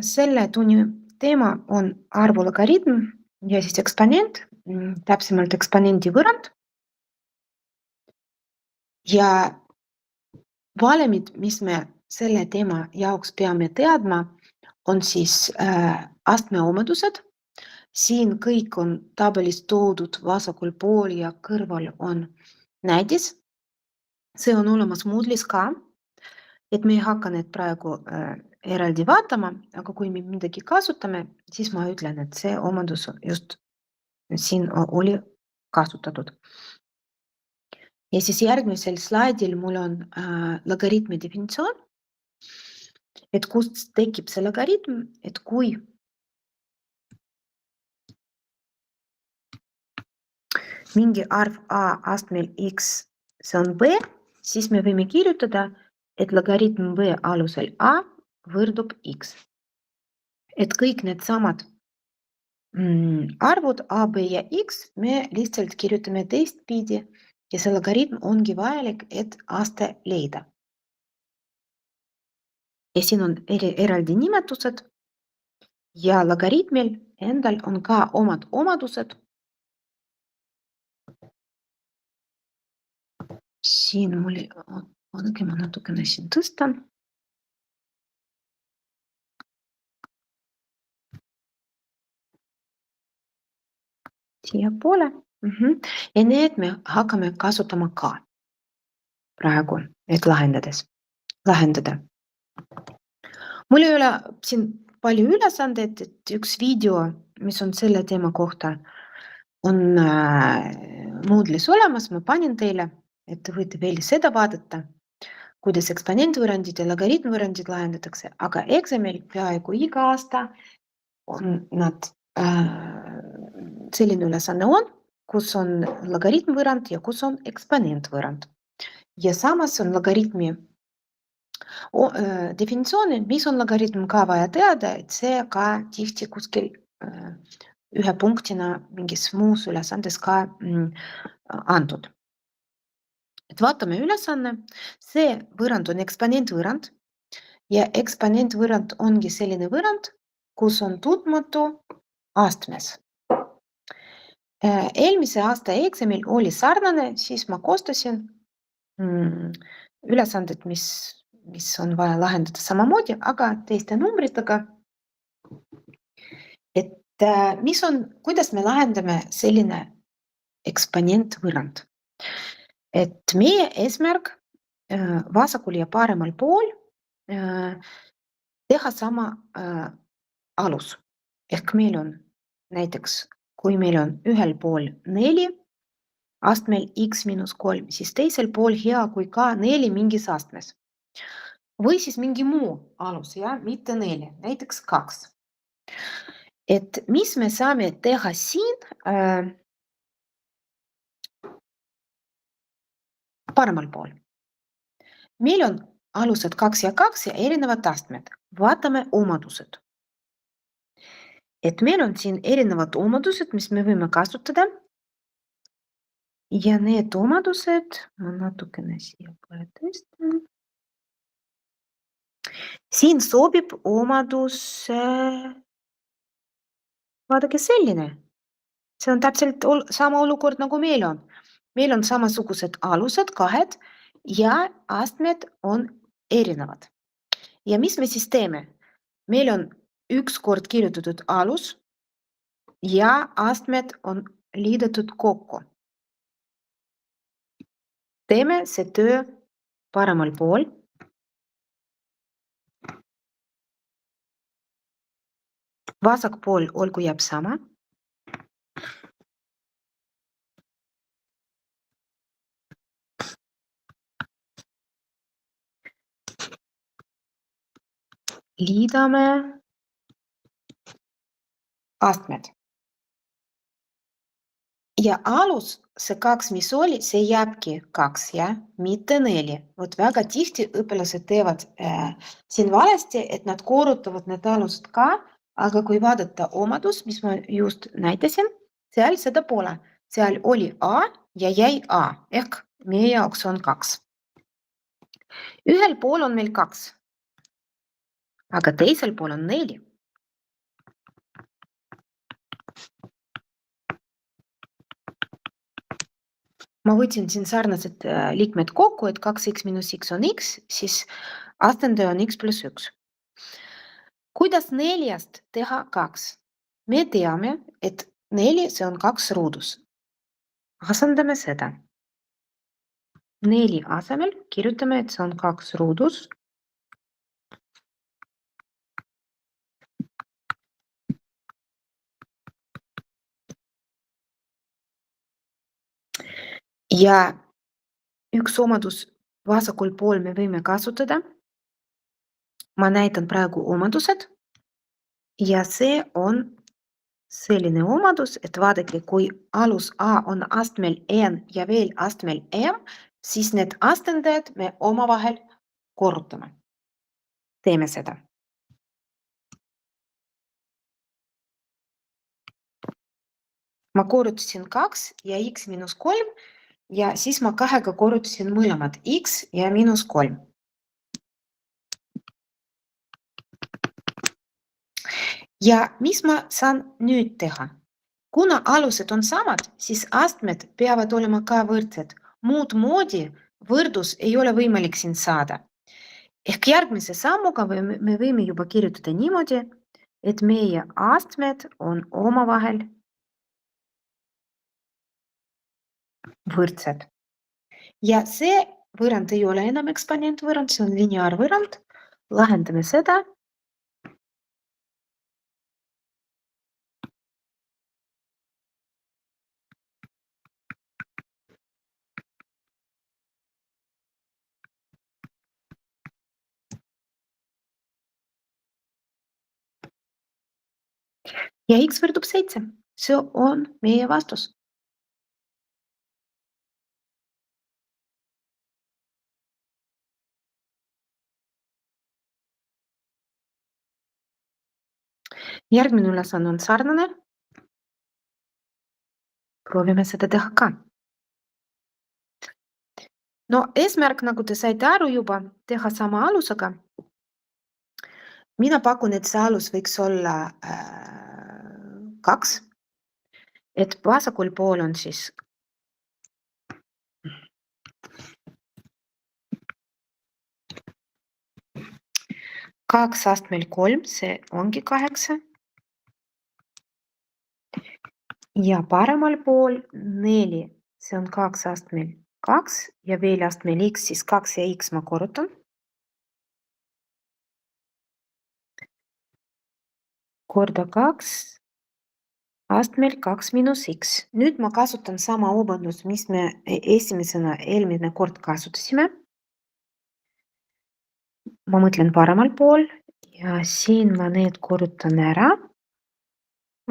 Selle tunni teema on arvulogaritm ja siis eksponent, täpsemalt eksponendi võrrand. Ja valemid, mis me selle teema jaoks peame teadma, on siis astme omadused. Siin kõik on tabelis toodud vasakul pool ja kõrval on näidis. See on olemas Moodle'is ka, et me ei hakka need praegu eraldi vaatama, aga kui me midagi kasutame, siis ma ütlen, et see omadus just siin oli kasutatud. Ja siis järgmisel slaidil mul on logaritmi definitsioon, et kust tekib see logaritm, et kui mingi arv a astmel x, see on b, siis me võime kirjutada, et logaritm b alusel a võrdub x. Et kõik need samad arvud a, b ja x me lihtsalt kirjutame teistpidi ja see logaritm ongi vajalik, et aste leida. Ja siin on eraldi nimetused ja logaritmil endal on ka omad omadused. Siin mul ongi, ma natukene siin tõstan. Siia poole. Ja need me hakkame kasutama ka praegu, et lahendada. Mul ei ole siin palju ülesandeid, et üks video, mis on selle teema kohta, on Moodle'is olemas, ma panin teile, et te võite veel seda vaadata, kuidas eksponentvõrrandid ja logaritmvõrrandid lahendatakse, aga eksamil peaaegu iga aasta on nad selline ülesanne on, kus on logaritmvõrrand ja kus on eksponentvõrrand. Ja samas on logaritmi definitsiooni, mis on logaritm ka vaja teada, et see ka tihti kuskil ühe punktina mingis muus ülesandes ka antud. Et vaatame ülesanne, see võrrand on eksponentvõrrand ja eksponentvõrrand ongi selline võrrand, kus on tundmatu astmes. Eelmise aasta eksamil oli sarnane, siis ma koostasin ülesanded, mis on vaja lahendada samamoodi, aga teiste numbritega. Et kuidas me lahendame selline eksponentvõrrand? Et meie eesmärk vasakul ja paremal pool teha sama alus. Ehk meil on näiteks, kui meil on ühel pool 4 astmel x-3, siis teisel pool hea, kui ka 4 mingis astmes. Või siis mingi muu alus, ja mitte 4, näiteks 2. Et mis me saame teha siin paremal pool? Meil on alused 2 ja 2 ja erinevad astmed. Vaatame omadused. Et meil on siin erinevad omadused, mis me võime kasutada. Ja need omadused, ma natukene siia poole tõstan. Siin sobib omadus, vaadake selline. See on täpselt sama olukord, nagu meil on. Meil on samasugused alused, kahed, ja astmed on erinevad. Ja mis me siis teeme? Meil on üks kord kirjutatud alus ja astmed on liidetud kokku. Teeme see töö paremal pool. Vasak pool olgu jääb sama. Liidame astmed. Ja alus, see 2, mis oli, see jääbki 2, ja? Mitte 4. Vot väga tihti õpilased teevad siin valesti, et nad korrutavad need alused ka, aga kui vaadata omadus, mis ma just näitasin, seal seda pole. Seal oli A ja jäi A, ehk meie jaoks on 2. Ühel pool on meil 2. aga teisel pool on 4. Ma võtsin siin sarnased liikmed kokku, et 2x miinus x on x, siis astendaja on x pluss 1. Kuidas 4-st teha 2? Me teame, et 4 see on 2 ruudus. Asendame seda. 4 asemel kirjutame, et see on 2 ruudus. Ja üks omadus vasakul pool me võime kasutada. Ma näitan praegu omadused ja see on selline omadus, et vaadake, kui alus A on astmel n ja veel astmel m, siis need astendajad me omavahel korrutame. Teeme seda. Ma korrutasin 2 ja x miinus 3 ja siis ma 2-ga korrutasin mõlemad x ja miinus 3. Ja mis ma saan nüüd teha? Kuna alused on samad, siis astmed peavad olema ka võrdsed. Muud moodi võrdus ei ole võimalik siin saada. Ehk järgmise sammuga me võime juba kirjutada niimoodi, et meie astmed on omavahel võrdsed. Ja see võrrand ei ole enam eksponentvõrrand, see on lineaarvõrrand. Lahendame seda. Ja x võrdub 7. See on meie vastus. Järgmine ülesanne on sarnane. Proovime seda teha ka. No eesmärk, nagu te saite aru juba, teha sama alusega. Mina pakun, et see alus võiks olla 2. Et vasakul pool on siis 2 astmel 3, see ongi 8. Ja paremal pool 4, see on 2 astmel 2 ja veel astmel x, siis 2 ja x ma korrutan. Korda 2 astmel 2 miinus x. Nüüd ma kasutan sama omadust, mis me esimesena eelmine kord kasutasime. Ma mõtlen paremal pool ja siin ma need korrutan ära.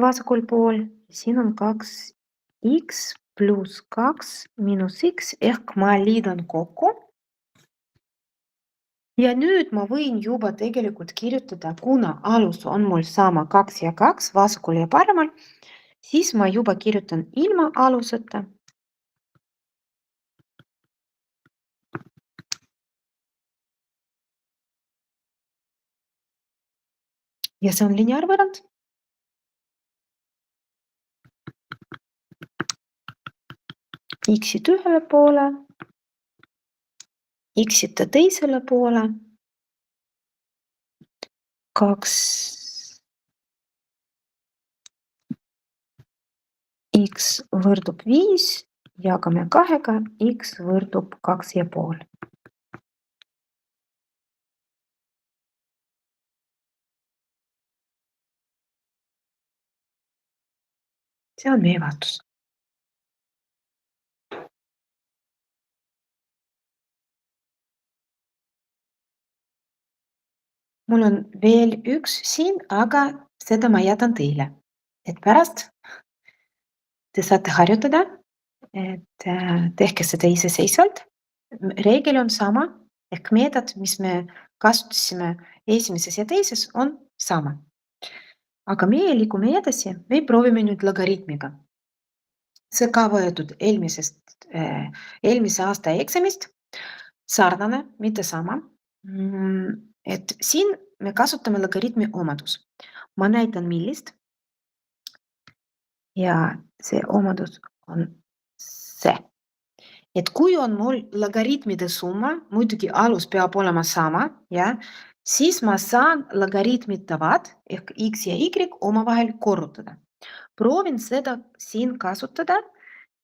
Vasakul pool, siin on 2x pluss 2 miinus x ehk ma liidan kokku. Ja nüüd ma võin juba tegelikult kirjutada, kuna alus on mul sama 2 ja 2 vasakul ja paremal, siis ma juba kirjutan ilma aluseta. Ja see on lineaarvõrrand. X-id ühele poole, X-ita teisele poole, 2 x võrdub 5, jagame 2-ga, x võrdub 2,5. See on meie vastus. Mul on veel üks siin, aga seda ma jätan teile, et pärast te saate harjutada, et tehke seda iseseisvalt. Reegel on sama, ehk meetod, mis me kasutasime esimeses ja teises, on sama. Aga meie liigume edasi, me proovime nüüd logaritmiga. See ka võetud eelmise aasta eksamist, sarnane, mitte sama. Et siin me kasutame logaritmi omadus. Ma näitan millist. Ja see omadus on see. Et kui on mul logaritmide summa, muidugi alus peab olema sama, ja, siis ma saan logaritmitavad ehk x ja y omavahel korrutada. Proovin seda siin kasutada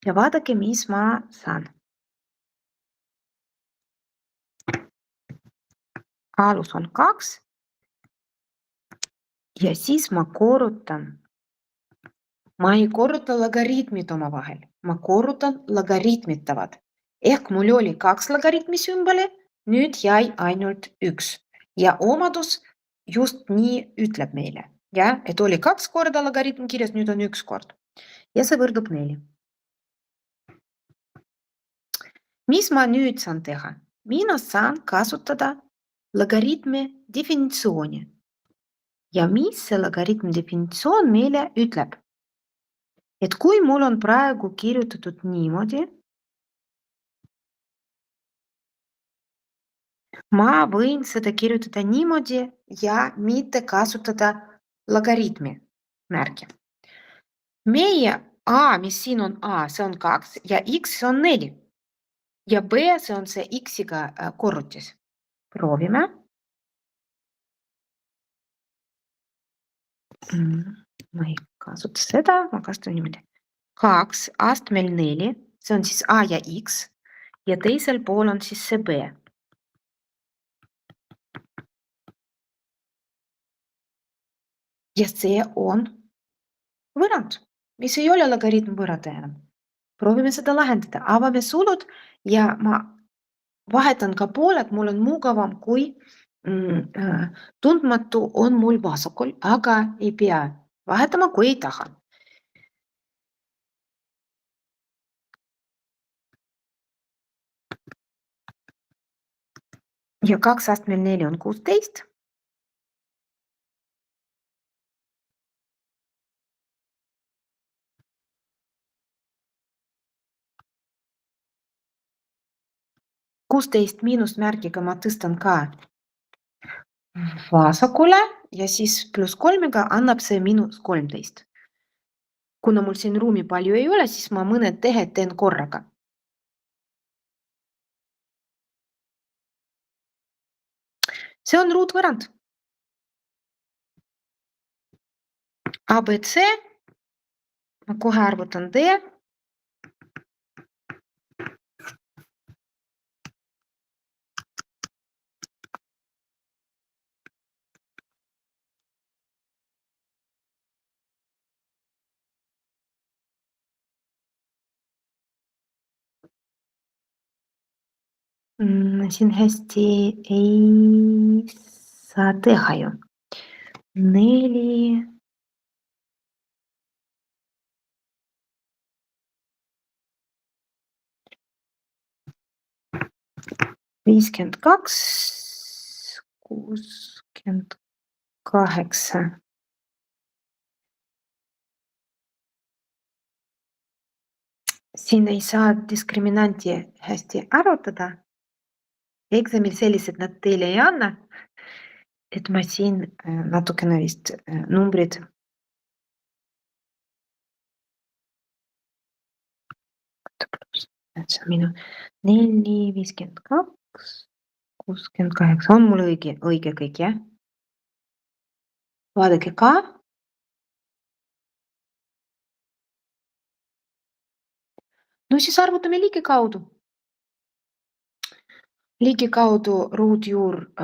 ja vaadake, mis ma saan. Alus on 2 ja siis ma korrutan. Ma ei korruta logaritmid omavahel, ma korrutan logaritmitavad. Ehk mul oli 2 logaritmi sümboli, nüüd jäi ainult 1. Ja omadus just nii ütleb meile, ja, et oli 2 korda logaritm kirjas, nüüd on 1 kord. Ja see võrdub 4. Mis ma nüüd saan teha? Mina saan kasutada logaritmi definitsiooni. Ja mis see logaritmi definitsioon meile ütleb? Et kui mul on praegu kirjutatud niimoodi, ma võin seda kirjutada niimoodi ja mitte kasutada logaritmi märki. Meie A, mis siin on A, see on 2 ja X on 4. Ja B, see on see X-iga korrutis. Proovime. Ma ei kasuta seda, ma kasutan niimoodi. 2 astmel 4, see on siis A ja X ja teisel pool on siis see B. Ja see on võrrand, mis ei ole logaritm võrrataja enam. Proovime seda lahendada. Avame sulud ja ma vahetan ka pooled, mul on mugavam, kui tundmatu on mul vasakul, aga ei pea vahetama, kui ei taha. Ja 2 astmel 4 on 16. Miinusmärgiga ma tõstan ka vasakule ja siis pluss 3-ga annab see -13. Kuna mul siin ruumi palju ei ole, siis ma mõned tehed teen korraga. See on ruutvõrrand. ABC, ma kohe arvutan D. Siin hästi ei saa teha ju. 4. Viiskümmend 68. Siin ei saa diskriminanti hästi arvutada. Eksamil sellised nad teile ei anna. Et ma siin natukene vist numbrid. See on minu 4, 52, 68. On mul õige kõik, jah? Vaadake ka. No siis arvutame ligikaudu. Ligikaudu ruutjuur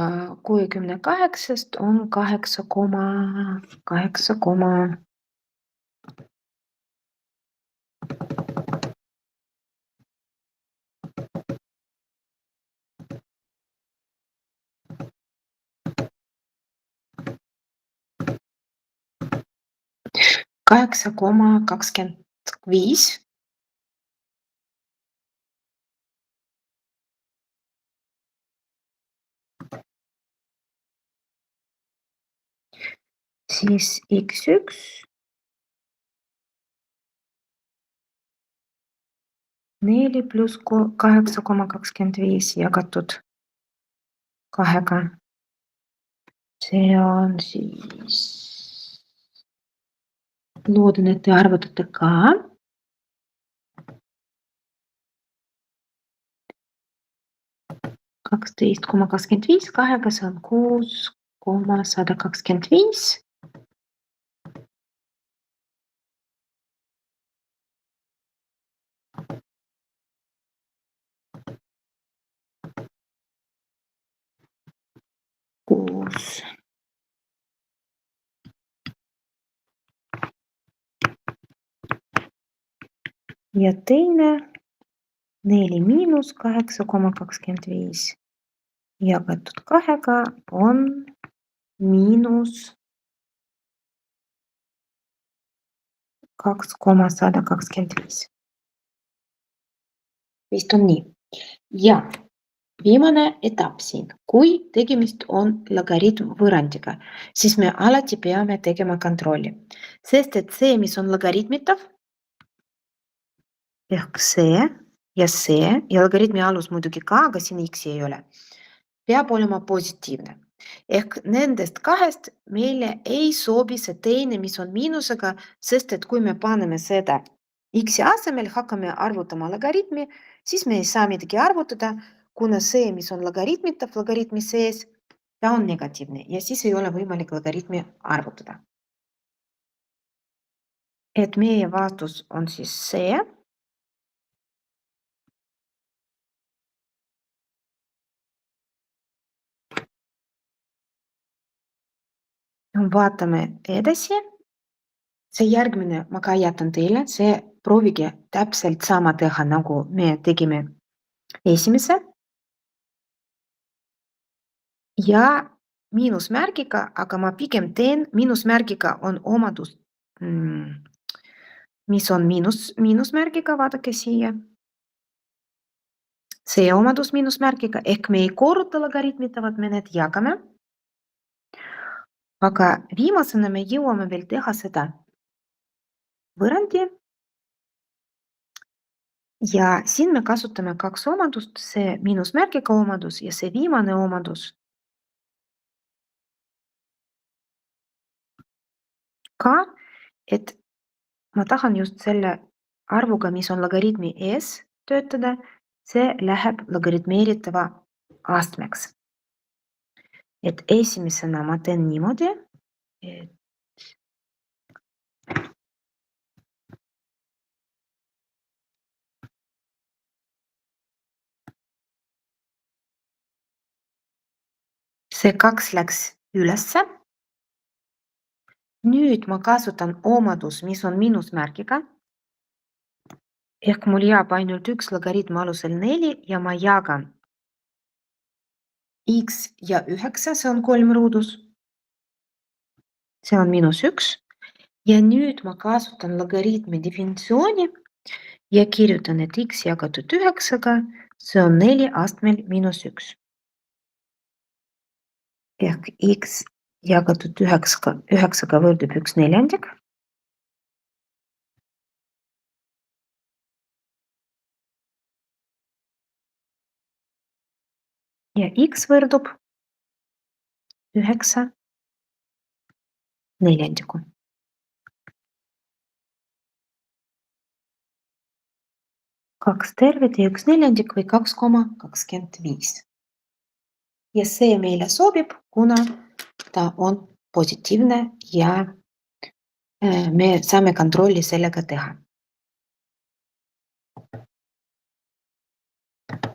68 on 8,8. Kaheksa koma 25. Siis x1. Neli pluss 8,25 jagatud 2-ga. see on siis, loodan, et te arvutate ka. 12,25 kahega, see on 6,125. Kuus. Ja teine 4 miinus 8,25 jagatud 2-ga on miinus 2,125. Vist on nii. Ja viimane etapp siin. Kui tegemist on logaritmvõrrandiga, siis me alati peame tegema kontrolli. Sest et see, mis on logaritmitav, ehk see ja logaritmi alus muidugi ka, aga siin x ei ole, peab olema positiivne. Ehk nendest kahest meile ei sobi see teine, mis on miinusega, sest et kui me paneme seda x asemel, hakkame arvutama logaritmi, siis me ei saa midagi arvutada, kuna see, mis on logaritmitav logaritmi sees, ta on negatiivne ja siis ei ole võimalik logaritmi arvutada. Et meie vastus on siis see. Vaatame edasi. See järgmine ma ka jätan teile, see proovige täpselt sama teha, nagu me tegime esimese. Ja miinusmärgiga, aga ma pigem teen, miinusmärgiga on omadus, mis on miinusmärgiga, vaadake siia. See omadus miinusmärgiga, ehk me ei korruta logaritmitavat, me need jagame. Aga viimasena me jõuame veel teha seda võrrandi. Ja siin me kasutame kaks omadust, see miinusmärgiga omadus ja see viimane omadus. Ka, et ma tahan just selle arvuga, mis on logaritmi ees töötada, see läheb logaritmeeritava astmeks. Et esimesena ma teen niimoodi, et see 2 läks ülesse. Nüüd ma kasutan omadus, mis on miinusmärgiga. Ehk mul jääb ainult üks logaritm alusel 4 ja ma jagan x ja 9, see on 3 ruudus. See on -1. Ja nüüd ma kasutan logaritmi definitsiooni ja kirjutan, et x jagatud 9-ga, see on 4 astmel -1. Ehk x jagatud 9-ga võrdub 1/4. Ja x võrdub 9/4. Kaks tervet ja 1/4 või 2,25. Ja see meile sobib, kuna ta on positiivne ja me saame kontrolli sellega teha.